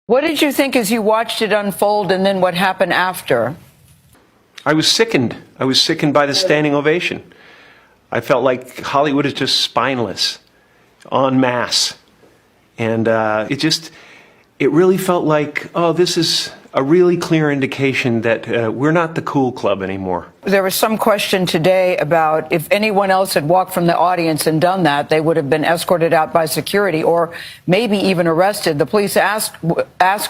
What did you think as you watched it unfold, and then what happened after? I was sickened. I was sickened by the standing ovation. I felt like Hollywood is just spineless, en masse. And it really felt like, oh, this is a really clear indication that we're not the cool club anymore. There was some question today about if anyone else had walked from the audience and done that, they would have been escorted out by security or maybe even arrested. The police asked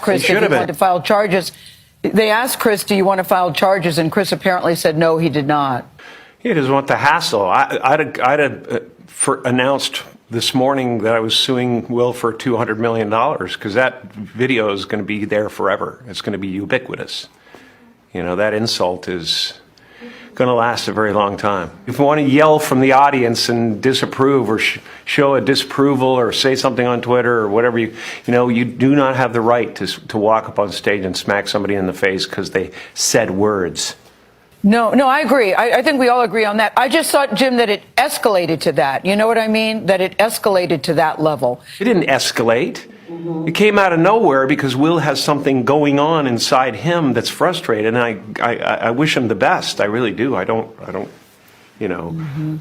Chris if he wanted to file charges. They asked Chris, do you want to file charges? And Chris apparently said no, he did not. He doesn't want the hassle. I'd have announced this morning that I was suing Will for $200 million because that video is going to be there forever. It's going to be ubiquitous. You know, that insult is going to last a very long time. If you want to yell from the audience and disapprove or show a disapproval or say something on Twitter or whatever, you do not have the right to walk up on stage and smack somebody in the face because they said words. No, I agree. I think we all agree on that. I just thought, Jim, that it escalated to that. You know what I mean? That it escalated to that level. It didn't escalate. It came out of nowhere because Will has something going on inside him that's frustrated, and I wish him the best. I really do. I don't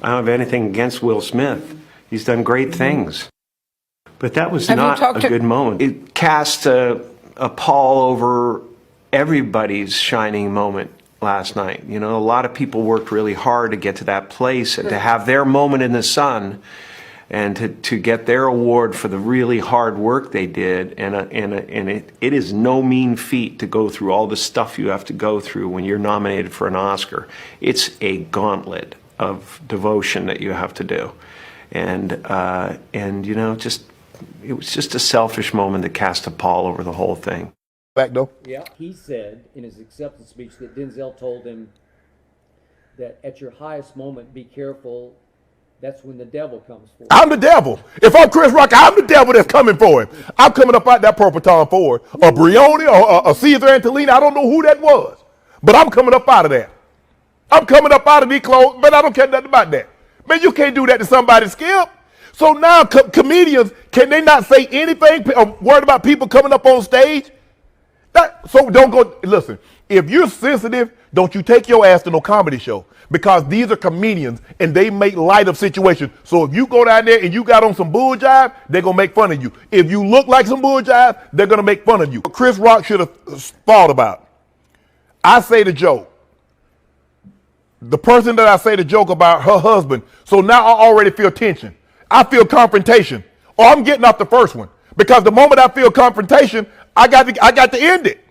have anything against Will Smith. He's done great things. But that was not a good moment. It cast a pall over everybody's shining moment last night. You know, a lot of people worked really hard to get to that place and to have their moment in the sun and to get their award for the really hard work they did. And it is no mean feat to go through all the stuff you have to go through when you're nominated for an Oscar. It's a gauntlet of devotion that you have to do. And it was just a selfish moment that cast a pall over the whole thing. Back though? Yeah, he said in his acceptance speech that Denzel told him that at your highest moment, be careful. That's when the devil comes for you. I'm the devil. If I'm Chris Rock, I'm the devil that's coming for him. I'm coming up out that Purple Tom Ford, or Brioni, or Caesar Antolini. I don't know who that was, but I'm coming up out of that. I'm coming up out of these clothes, but I don't care nothing about that. Man, you can't do that to somebody, Skip. So now comedians, can they not say anything or worried about people coming up on stage? So don't go, listen, if you're sensitive, don't you take your ass to no comedy show, because these are comedians and they make light of situations. So if you go down there and you got on some bull jive, they're going to make fun of you. If you look like some bull jive, they're going to make fun of you. Chris Rock should have thought about. I say the joke. The person that I say the joke about, her husband, so now I already feel tension. I feel confrontation, or I'm getting off the first one, because the moment I feel confrontation, I got to end it.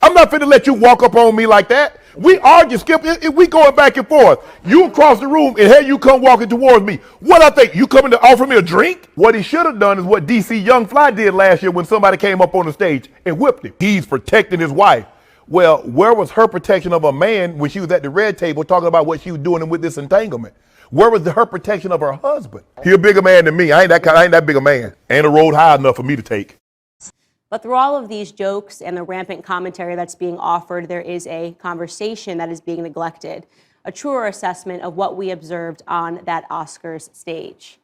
I'm not finna let you walk up on me like that. We argue, Skip. We going back and forth. You across the room, and here you come walking towards me. What I think? You coming to offer me a drink? What he should have done is what DC Young Fly did last year when somebody came up on the stage and whipped him. He's protecting his wife. Well, where was her protection of a man when she was at the red table talking about what she was doing with this entanglement? Where was her protection of her husband? He a bigger man than me. I ain't that big a man. Ain't a road high enough for me to take. But through all of these jokes and the rampant commentary that's being offered, there is a conversation that is being neglected, a truer assessment of what we observed on that Oscars stage.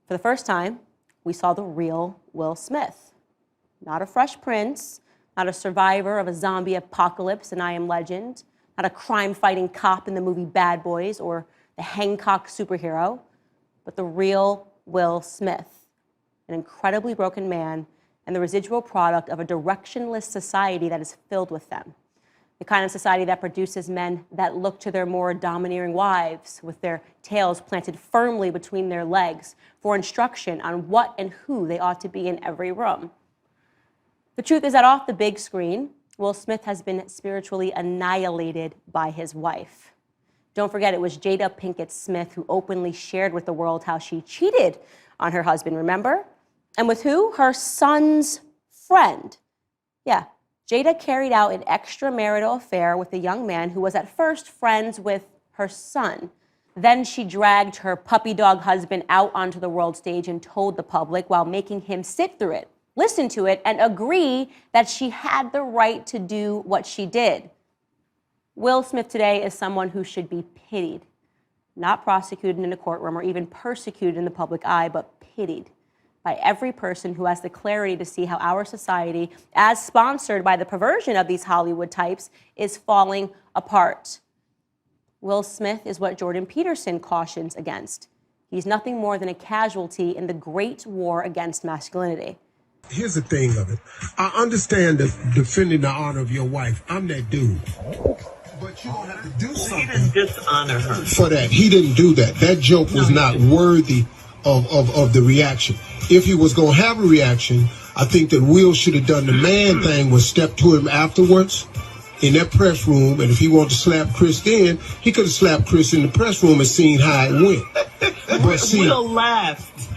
For the first time, we saw the real Will Smith, not a Fresh Prince, not a survivor of a zombie apocalypse in I Am Legend, not a crime-fighting cop in the movie Bad Boys or the Hancock superhero, but the real Will Smith, an incredibly broken man and the residual product of a directionless society that is filled with them. The kind of society that produces men that look to their more domineering wives with their tails planted firmly between their legs for instruction on what and who they ought to be in every room. The truth is that off the big screen, Will Smith has been spiritually annihilated by his wife. Don't forget, it was Jada Pinkett Smith who openly shared with the world how she cheated on her husband, remember? And with who? Her son's friend. Yeah, Jada carried out an extramarital affair with a young man who was at first friends with her son. Then she dragged her puppy dog husband out onto the world stage and told the public, while making him sit through it, listen to it, and agree that she had the right to do what she did. Will Smith today is someone who should be pitied, not prosecuted in a courtroom or even persecuted in the public eye, but pitied. by every person who has the clarity to see how our society, as sponsored by the perversion of these Hollywood types, is falling apart. Will Smith is what Jordan Peterson cautions against. He's nothing more than a casualty in the great war against masculinity. Here's the thing of it. I understand that defending the honor of your wife. I'm that dude. But you don't have to do something. He didn't dishonor her. For that. He didn't do that. That joke was not worthy of the reaction. If he was going to have a reaction, I think that Will should have done the man thing, was step to him afterwards in that press room, and if he wanted to slap Chris then, he could have slapped Chris in the press room and seen how it went. But see, Will laughed.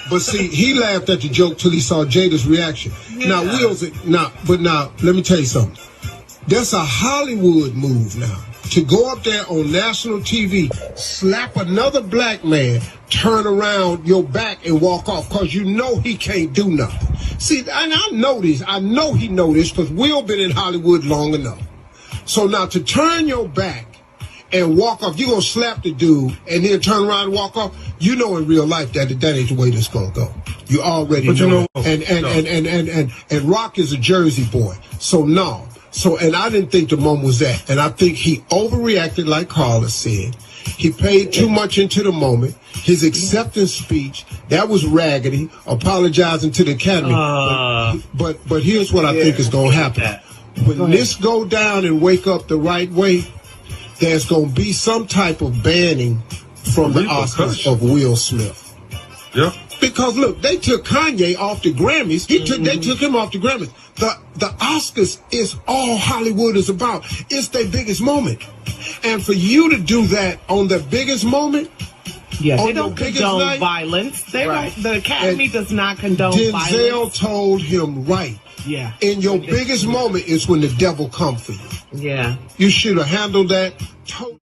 But see, he laughed at the joke till he saw Jada's reaction. Yeah. Now, let me tell you something. That's a Hollywood move now. To go up there on national TV, slap another black man, turn around your back and walk off, because you know he can't do nothing. See, and I know this. I know he know this, because Will been in Hollywood long enough. So now to turn your back and walk off, you're going to slap the dude and then turn around and walk off. You know in real life that ain't the way this going to go. You already know. And Rock is a Jersey boy. So no. And I didn't think the moment was that. And I think he overreacted, like Carla said. He paid too much into the moment. His acceptance speech, that was raggedy, apologizing to the Academy. But here's what I think is going to happen. When this go down and wake up the right way, there's going to be some type of banning from the Oscars of Will Smith. Yeah. Because look, they took Kanye off the Grammys. They took him off the Grammys. The Oscars is all Hollywood is about. It's their biggest moment. And for you to do that on the biggest moment, they don't condone violence. They don't. The Academy does not condone violence. Denzel told him right. Yeah. In your biggest moment is when the devil comes for you. Yeah. You should have handled that totally.